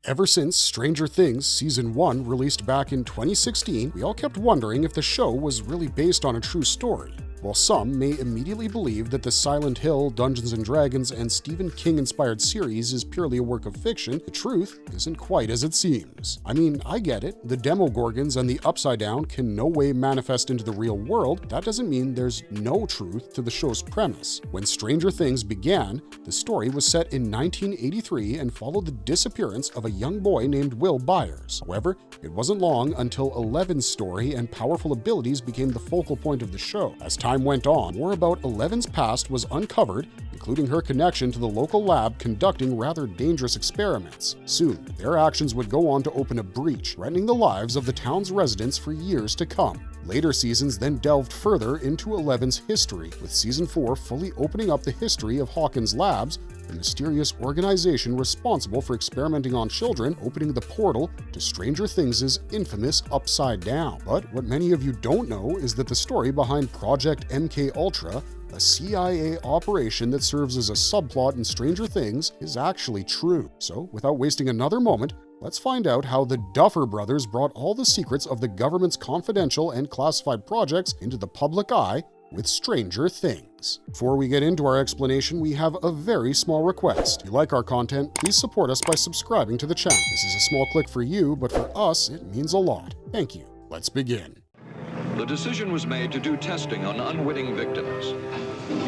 Ever since Stranger Things Season 1 released back in 2016, we all kept wondering if the show was really based on a true story. While some may immediately believe that the Silent Hill, Dungeons & Dragons, and Stephen King-inspired series is purely a work of fiction, the truth isn't quite as it seems. I mean, I get it, the demogorgons and the Upside Down can no way manifest into the real world. That doesn't mean there's no truth to the show's premise. When Stranger Things began, the story was set in 1983 and followed the disappearance of a young boy named Will Byers. However, it wasn't long until Eleven's story and powerful abilities became the focal point of the show. As time went on, more about Eleven's past was uncovered, including her connection to the local lab conducting rather dangerous experiments. Soon, their actions would go on to open a breach, threatening the lives of the town's residents for years to come. Later seasons then delved further into Eleven's history, with Season 4 fully opening up the history of Hawkins Labs, the mysterious organization responsible for experimenting on children, opening the portal to Stranger Things' infamous Upside Down. But what many of you don't know is that the story behind Project MKUltra, a CIA operation that serves as a subplot in Stranger Things, is actually true. So, without wasting another moment, let's find out how the Duffer Brothers brought all the secrets of the government's confidential and classified projects into the public eye with Stranger Things. Before we get into our explanation, we have a very small request. If you like our content, please support us by subscribing to the channel. This is a small click for you, but for us, it means a lot. Thank you. Let's begin. The decision was made to do testing on unwitting victims.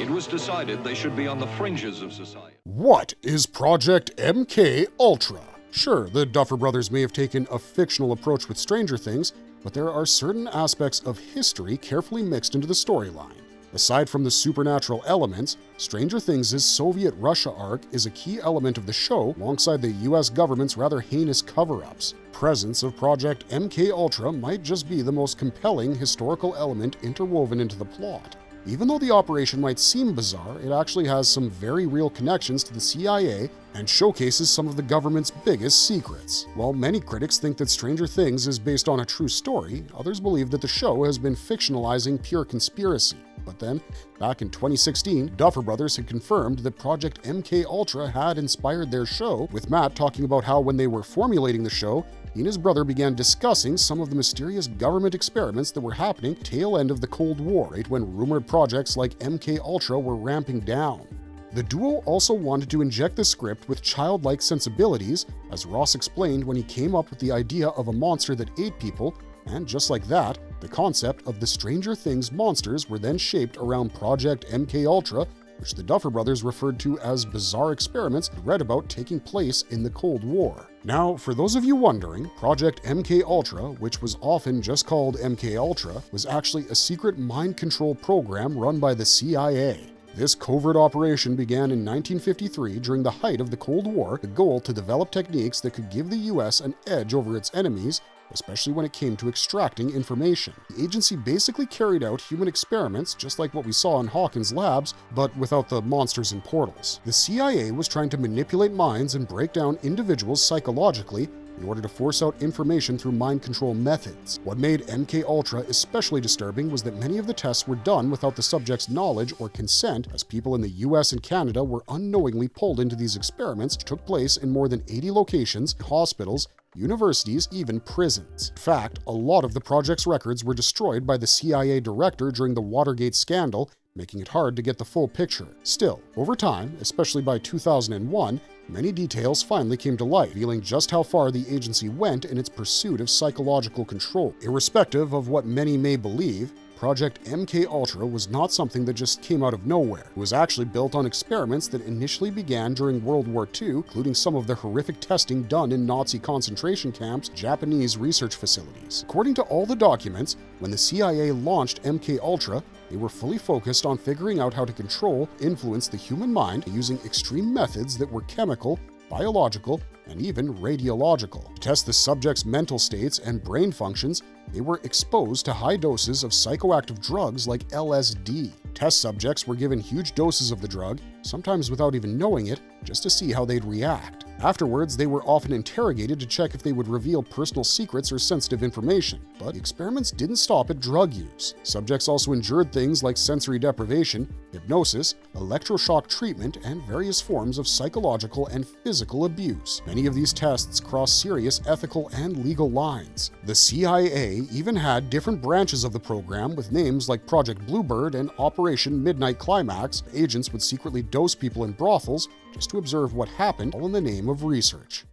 It was decided they should be on the fringes of society. What is Project MKUltra? Sure, the Duffer Brothers may have taken a fictional approach with Stranger Things, but there are certain aspects of history carefully mixed into the storyline. Aside from the supernatural elements, Stranger Things' Soviet Russia arc is a key element of the show alongside the US government's rather heinous cover-ups. Presence of Project MKUltra might just be the most compelling historical element interwoven into the plot. Even though the operation might seem bizarre, it actually has some very real connections to the CIA and showcases some of the government's biggest secrets. While many critics think that Stranger Things is based on a true story, others believe that the show has been fictionalizing pure conspiracy. But then, back in 2016, Duffer Brothers had confirmed that Project MKUltra had inspired their show, with Matt talking about how when they were formulating the show, he and his brother began discussing some of the mysterious government experiments that were happening tail end of the Cold War, right when rumored projects like MKUltra were ramping down. The duo also wanted to inject the script with childlike sensibilities, as Ross explained when he came up with the idea of a monster that ate people, and just like that, the concept of the Stranger Things monsters were then shaped around Project MKUltra, which the Duffer Brothers referred to as bizarre experiments read about taking place in the Cold War. Now, for those of you wondering, Project MKUltra, which was often just called MKUltra, was actually a secret mind control program run by the CIA. This covert operation began in 1953 during the height of the Cold War, the goal to develop techniques that could give the US an edge over its enemies, especially when it came to extracting information. The agency basically carried out human experiments, just like what we saw in Hawkins Labs, but without the monsters and portals. The CIA was trying to manipulate minds and break down individuals psychologically in order to force out information through mind control methods. What made MKUltra especially disturbing was that many of the tests were done without the subject's knowledge or consent, as people in the US and Canada were unknowingly pulled into these experiments, which took place in more than 80 locations, hospitals, universities, even prisons. In fact, a lot of the project's records were destroyed by the CIA director during the Watergate scandal, making it hard to get the full picture. Still, over time, especially by 2001, many details finally came to light, revealing just how far the agency went in its pursuit of psychological control. Irrespective of what many may believe, Project MKUltra was not something that just came out of nowhere. It was actually built on experiments that initially began during World War II, including some of the horrific testing done in Nazi concentration camps, Japanese research facilities. According to all the documents, when the CIA launched MKUltra, they were fully focused on figuring out how to control, influence the human mind using extreme methods that were chemical, biological, and even radiological. To test the subject's mental states and brain functions, they were exposed to high doses of psychoactive drugs like LSD. Test subjects were given huge doses of the drug, sometimes without even knowing it, just to see how they'd react. Afterwards, they were often interrogated to check if they would reveal personal secrets or sensitive information. But the experiments didn't stop at drug use. Subjects also endured things like sensory deprivation, hypnosis, electroshock treatment, and various forms of psychological and physical abuse. Many of these tests cross serious ethical and legal lines. The CIA even had different branches of the program with names like Project Bluebird and Operation Midnight Climax. Agents would secretly dose people in brothels just to observe what happened, all in the name of research.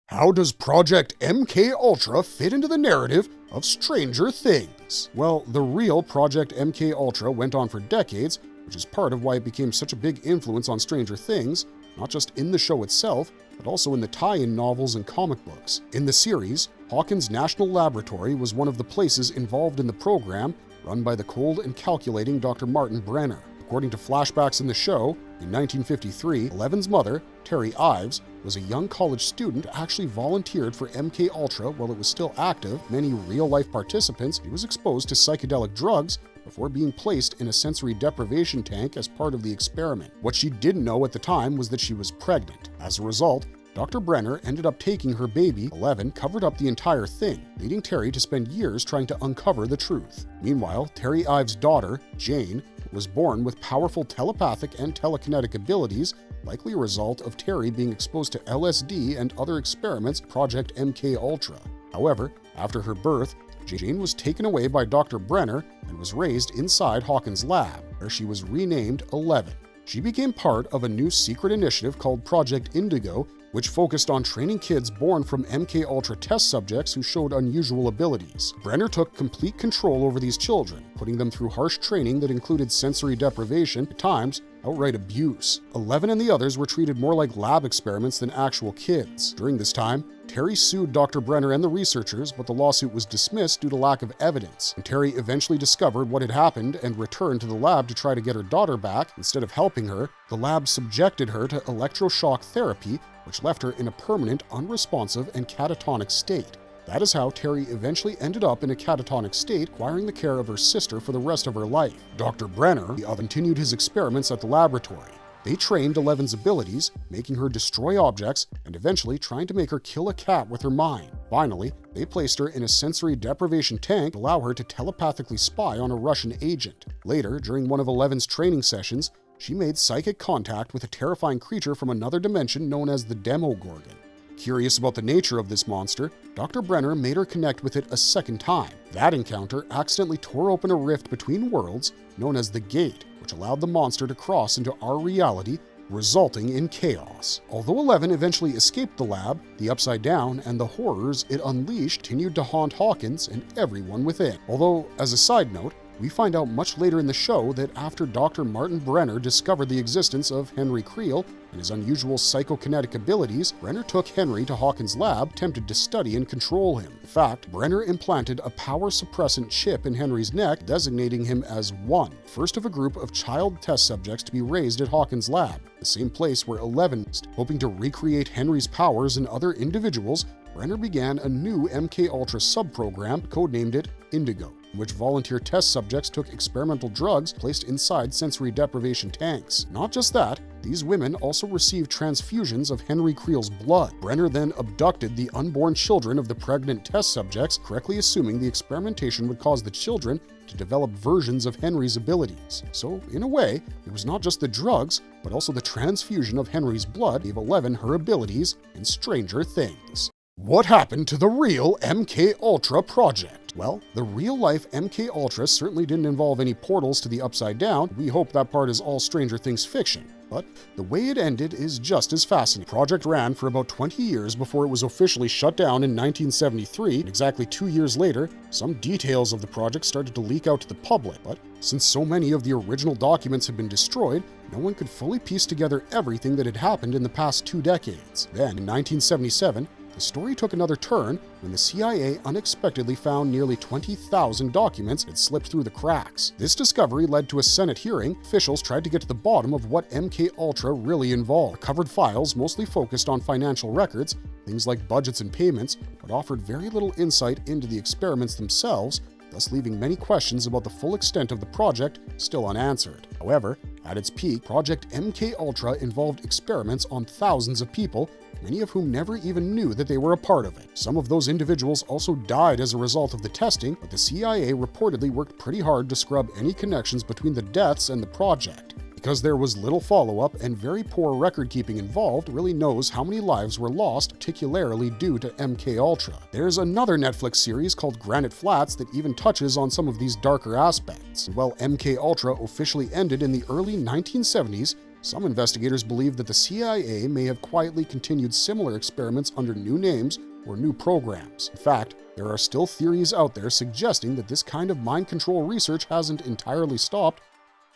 How does Project MKUltra fit into the narrative of Stranger Things? Well, the real Project MKUltra went on for decades, which is part of why it became such a big influence on Stranger Things, not just in the show itself, but also in the tie-in novels and comic books. In the series, Hawkins National Laboratory was one of the places involved in the program, run by the cold and calculating Dr. Martin Brenner. According to flashbacks in the show, in 1953, Eleven's mother, Terry Ives, was a young college student who actually volunteered for MKUltra while it was still active. Many real-life participants, he was exposed to psychedelic drugs before being placed in a sensory deprivation tank as part of the experiment. What she didn't know at the time was that she was pregnant. As a result, Dr. Brenner ended up taking her baby. 11 covered up the entire thing, leading Terry to spend years trying to uncover the truth. Meanwhile, Terry Ives' daughter, Jane, was born with powerful telepathic and telekinetic abilities, likely a result of Terry being exposed to LSD and other experiments at Project MKUltra. However, after her birth, Jane was taken away by Dr. Brenner and was raised inside Hawkins' lab, where she was renamed 11. She became part of a new secret initiative called Project Indigo, which focused on training kids born from MKUltra test subjects who showed unusual abilities. Brenner took complete control over these children, putting them through harsh training that included sensory deprivation, at times outright abuse. 11 and the others were treated more like lab experiments than actual kids. During this time, Terry sued Dr. Brenner and the researchers, but the lawsuit was dismissed due to lack of evidence. And Terry eventually discovered what had happened and returned to the lab to try to get her daughter back. Instead of helping her, the lab subjected her to electroshock therapy, which left her in a permanent, unresponsive, and catatonic state. That is how Terry eventually ended up in a catatonic state, requiring the care of her sister for the rest of her life. Dr. Brenner continued his experiments at the laboratory. They trained 11's abilities, making her destroy objects and eventually trying to make her kill a cat with her mind. Finally, they placed her in a sensory deprivation tank to allow her to telepathically spy on a Russian agent. Later, during one of 11's training sessions, she made psychic contact with a terrifying creature from another dimension known as the demogorgon. Curious about the nature of this monster, Dr. Brenner made her connect with it a second time. That encounter accidentally tore open a rift between worlds known as the Gate, which allowed the monster to cross into our reality, resulting in chaos. Although 11 eventually escaped the lab, the Upside Down and the horrors it unleashed continued to haunt Hawkins and everyone within. Although, as a side note, we find out much later in the show that after Dr. Martin Brenner discovered the existence of Henry Creel and his unusual psychokinetic abilities, Brenner took Henry to Hawkins' lab, attempted to study and control him. In fact, Brenner implanted a power suppressant chip in Henry's neck, designating him as 1, first of a group of child test subjects to be raised at Hawkins' lab, the same place where 11 was. Hoping to recreate Henry's powers in other individuals, Brenner began a new MKUltra sub-program, codenamed it Indigo, in which volunteer test subjects took experimental drugs placed inside sensory deprivation tanks. Not just that, these women also received transfusions of Henry Creel's blood. Brenner then abducted the unborn children of the pregnant test subjects, correctly assuming the experimentation would cause the children to develop versions of Henry's abilities. So, in a way, it was not just the drugs, but also the transfusion of Henry's blood gave 11 her abilities in Stranger Things. What happened to the real MKUltra project? Well, the real-life MKUltra certainly didn't involve any portals to the Upside Down. We hope that part is all Stranger Things fiction. But the way it ended is just as fascinating. The project ran for about 20 years before it was officially shut down in 1973. And exactly 2 years later, some details of the project started to leak out to the public. But since so many of the original documents had been destroyed, no one could fully piece together everything that had happened in the past 2 decades. Then, in 1977, the story took another turn when the CIA unexpectedly found nearly 20,000 documents that slipped through the cracks. This discovery led to a Senate hearing. Officials tried to get to the bottom of what MKUltra really involved. The covered files mostly focused on financial records, things like budgets and payments, but offered very little insight into the experiments themselves, thus leaving many questions about the full extent of the project still unanswered. However, at its peak, Project MKUltra involved experiments on thousands of people, many of whom never even knew that they were a part of it. Some of those individuals also died as a result of the testing, but the CIA reportedly worked pretty hard to scrub any connections between the deaths and the project. because there was little follow-up and very poor record-keeping involved, really knows how many lives were lost, particularly due to MKUltra. There's another Netflix series called Granite Flats that even touches on some of these darker aspects. And while MKUltra officially ended in the early 1970s, some investigators believe that the CIA may have quietly continued similar experiments under new names or new programs. In fact, there are still theories out there suggesting that this kind of mind control research hasn't entirely stopped,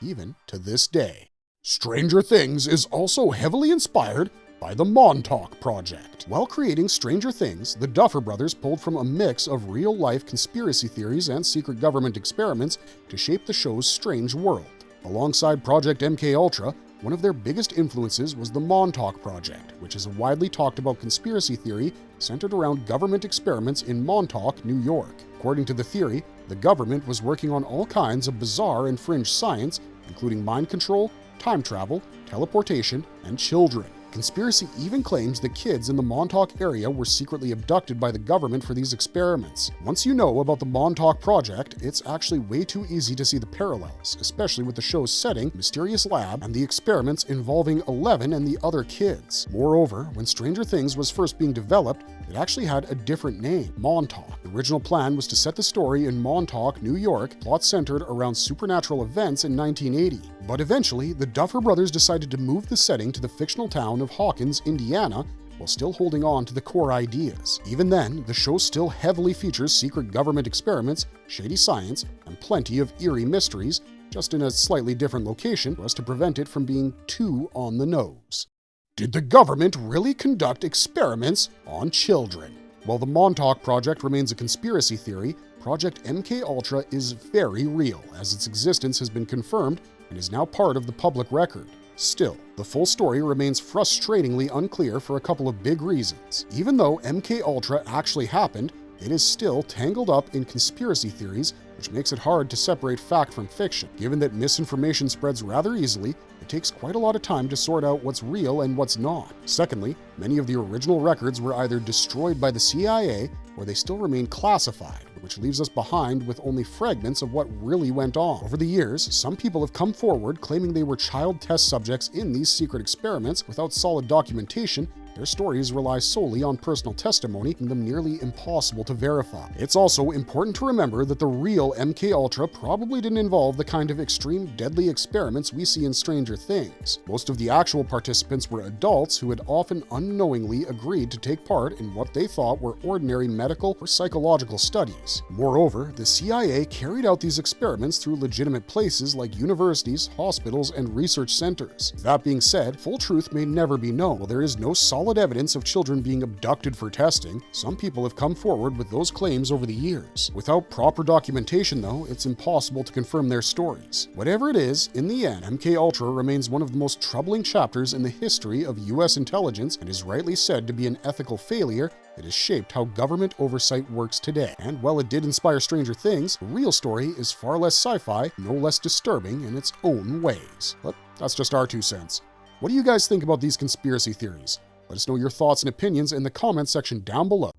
even to this day. Stranger Things is also heavily inspired by the Montauk Project. While creating Stranger Things, the Duffer Brothers pulled from a mix of real-life conspiracy theories and secret government experiments to shape the show's strange world. Alongside Project MKUltra, one of their biggest influences was the Montauk Project, which is a widely talked about conspiracy theory centered around government experiments in Montauk, New York. According to the theory, the government was working on all kinds of bizarre and fringe science, including mind control, time travel, teleportation, and children. Conspiracy even claims that kids in the Montauk area were secretly abducted by the government for these experiments. Once you know about the Montauk Project, it's actually way too easy to see the parallels, especially with the show's setting, mysterious lab, and the experiments involving Eleven and the other kids. Moreover, when Stranger Things was first being developed, it actually had a different name, Montauk. The original plan was to set the story in Montauk, New York, plot centered around supernatural events in 1980. But eventually, the Duffer Brothers decided to move the setting to the fictional town of Hawkins, Indiana, while still holding on to the core ideas. Even then, the show still heavily features secret government experiments, shady science, and plenty of eerie mysteries, just in a slightly different location for us to prevent it from being too on the nose. Did the government really conduct experiments on children? While the Montauk Project remains a conspiracy theory, Project MKUltra is very real, as its existence has been confirmed and is now part of the public record. Still, the full story remains frustratingly unclear for a couple of big reasons. Even though MKUltra actually happened, it is still tangled up in conspiracy theories, which makes it hard to separate fact from fiction. Given that misinformation spreads rather easily, it takes quite a lot of time to sort out what's real and what's not. Secondly, many of the original records were either destroyed by the CIA or they still remain classified, which leaves us behind with only fragments of what really went on. Over the years, some people have come forward claiming they were child test subjects in these secret experiments without solid documentation. Their stories rely solely on personal testimony, making them nearly impossible to verify. It's also important to remember that the real MKUltra probably didn't involve the kind of extreme deadly experiments we see in Stranger Things. Most of the actual participants were adults who had often unknowingly agreed to take part in what they thought were ordinary medical or psychological studies. Moreover, the CIA carried out these experiments through legitimate places like universities, hospitals, and research centers. That being said, full truth may never be known. While there is no solid evidence of children being abducted for testing, some people have come forward with those claims over the years. Without proper documentation, though, it's impossible to confirm their stories. Whatever it is, in the end, MKUltra remains one of the most troubling chapters in the history of US intelligence and is rightly said to be an ethical failure that has shaped how government oversight works today. And while it did inspire Stranger Things, the real story is far less sci-fi, no less disturbing in its own ways. But that's just our 2 cents. What do you guys think about these conspiracy theories? Let us know your thoughts and opinions in the comments section down below.